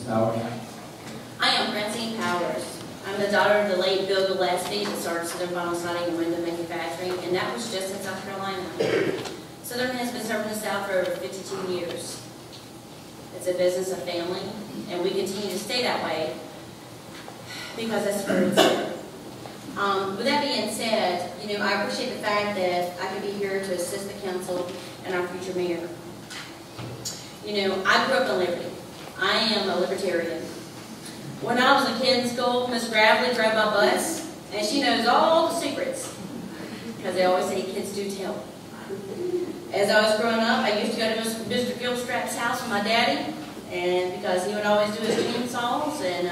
Ms. Howard? I am Francine Powers. I'm the daughter of the late Bill Gillespie that started Southern Vinyl Siding and Window Manufacturing, and that was just in South Carolina. Southern has been serving the South for over 52 years. It's a business of family, and we continue to stay that way because that's where it's at. With that being said, I appreciate the fact that I could be here to assist the council and our future mayor. I grew up in Liberty. I am a libertarian. When I was a kid in school, Miss Gravely drove my bus, and she knows all the secrets, because they always say kids do tell. As I was growing up, I used to go to Mr. Gilstrap's house with my daddy, and because he would always do his chainsaws, and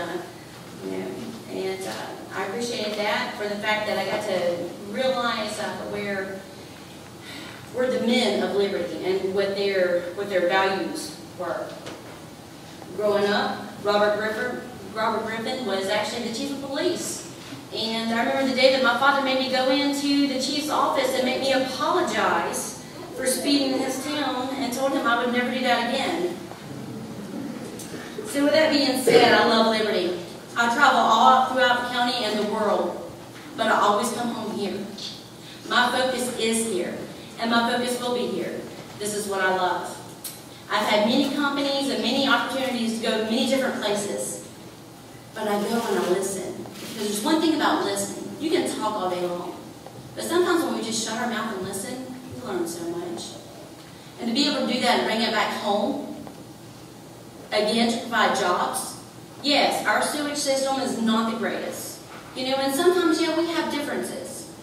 I appreciated that for the fact that I got to realize where the men of Liberty and what their values were. Growing up, Robert Griffin was actually the chief of police. And I remember the day that my father made me go into the chief's office and make me apologize for speeding in his town and told him I would never do that again. So with that being said, I love Liberty. I travel all throughout the county and the world, but I always come home here. My focus is here, and my focus will be here. This is what I love. I've had many companies and many opportunities to go to many different places, but I go and I listen. Because there's one thing about listening. You can talk all day long, but sometimes when we just shut our mouth and listen, we learn so much. And to be able to do that and bring it back home, again, to provide jobs. Yes, our sewage system is not the greatest. And sometimes, yeah, we have differences.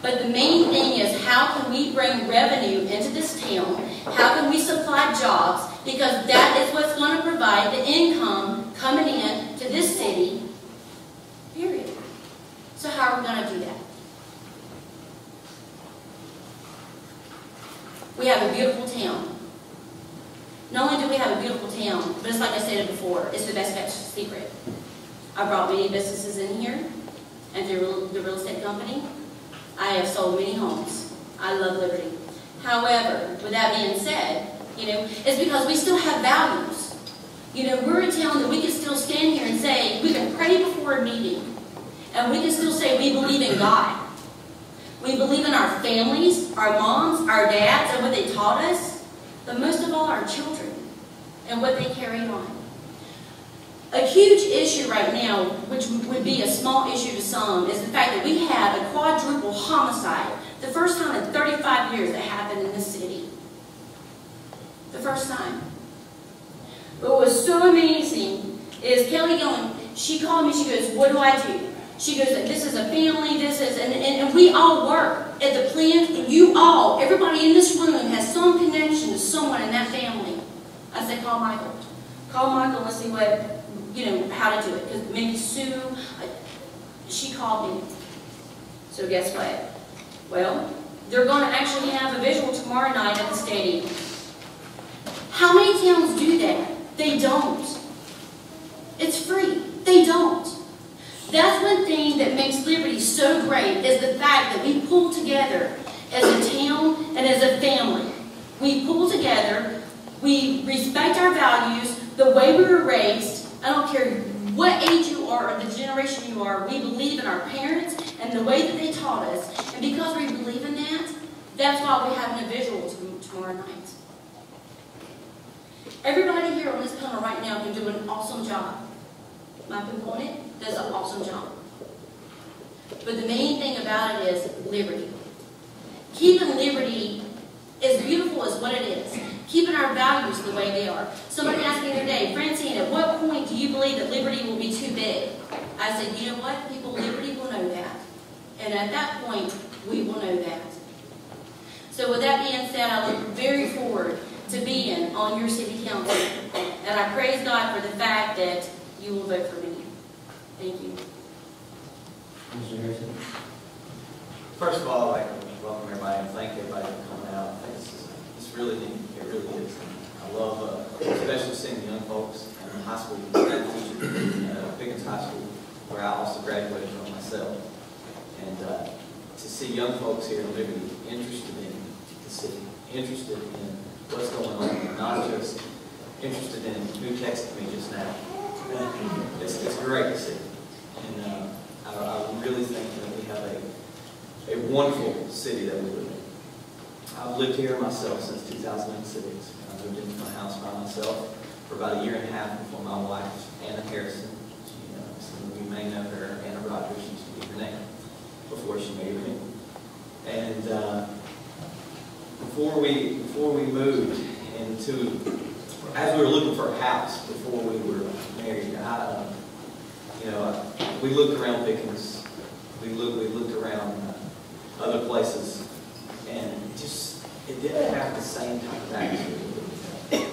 But the main thing is, how can we bring revenue into this town? How can we supply jobs? Because that is what's going to provide the income coming in to this city, period. So how are we going to do that? We have a beautiful town. Not only do we have a beautiful town, but it's like I stated before, it's the best kept secret. I brought many businesses in here, and through the real estate company, I have sold many homes. I love Liberty. However, with that being said, it's because we still have values. We're a town that we can still stand here and say, we can pray before a meeting, and we can still say we believe in God. We believe in our families, our moms, our dads, and what they taught us, but most of all our children and what they carried on. A huge issue right now, which would be a small issue to some, is the fact that we had a quadruple homicide, the first time in 35 years that happened in this city. The first time. But what was so amazing is Kelly Gillen, she called me, she goes, what do I do? She goes, this is a family, and we all work at the plant, and everybody in this room has some connection to someone in that family. I said, call Michael. Call Michael and see how to do it. Because maybe Sue, she called me. So guess what? Well, they're going to actually have a visual tomorrow night at the stadium. How many towns do that? They don't. It's free. They don't. That's one thing that makes Liberty so great, is the fact that we pull together as a town and as a family. We pull together, we respect our values, the way we were raised. I don't care what age you are or the generation you are, we believe in our parents and the way that they taught us. And because we believe in that, that's why we're having a visual tomorrow night. Everybody here on this panel right now can do an awesome job. My component does an awesome job. But the main thing about it is liberty. Keeping liberty as beautiful as what it is. Keeping our values the way they are. Somebody asked me the other day, Francine, at what point do you believe that liberty will be too big? I said, you know what? People, liberty will know that. And at that point, we will know that. So with that being said, I look very forward to being on your city council. And I praise God for the fact that you will vote for me. Thank you. Mr. Harrison? First of all, I'd like to welcome everybody and thank everybody for coming out. It's really neat. It really is. I love, especially seeing the young folks in the high school, Pickens High School, where I also graduated from myself. And to see young folks here in Liberty interested in the city, interested in what's going on, not just interested in who texted me just now. It's great to see. And I really think that we have a wonderful city that we live in. I've lived here myself since 2006. I moved into my house by myself for about a year and a half before my wife, Anna Harrison. Some of you may know her, Anna Rogers, she used to be her name before she married me. And before we moved into, as we were looking for a house before we were married, we looked around Pickens, we looked around other places, and it didn't have the same type of atmosphere.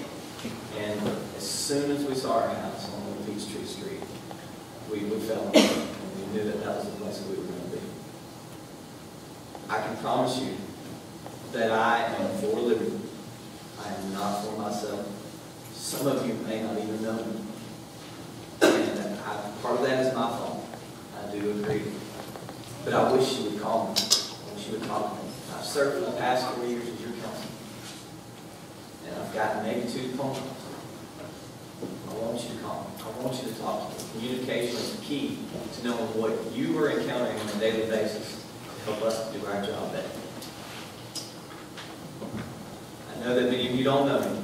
And as soon as we saw our house on Peachtree Street, we fell in love, and we knew that was the place we were going to be. I can promise you that I am for liberty. I am not for myself. Some of you may not even know me. And part of that is my fault. I do agree. But I wish you would call me. I wish you would talk to me. I've served for the past 4 years as your counsel. And I've gotten maybe 2 phone calls. I want you to call me. I want you to talk to me. Communication is key to knowing what you are encountering on a daily basis to help us do our job better. I know that many of you don't know me,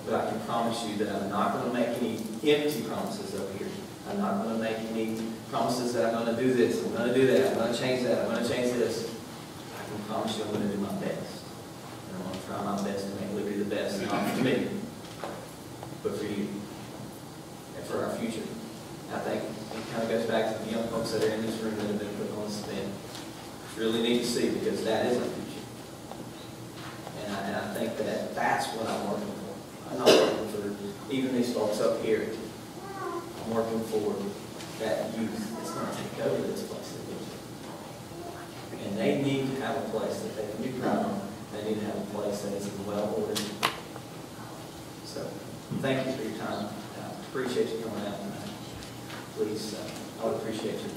but I can promise you that I'm not going to make any empty promises up here. I'm not going to make any promises that I'm going to do this, I'm going to do that, I'm going to change that, I'm going to change this. I can promise you I'm going to do my best. And I'm going to try my best to make Liberty the best, not for me, but for you and for our future. I think it kind of goes back to the young folks that are in this room that have been put on the stand. It's really neat to see because that is our future. And I think that that's what I'm working for. I'm not working for even these folks up here. I'm working for that youth that's going to take over this place that we live in. And they need to have a place that they can be proud of. They need to have a place that is well ordered. So, thank you for your time. I appreciate you coming out tonight. Please, I would appreciate you.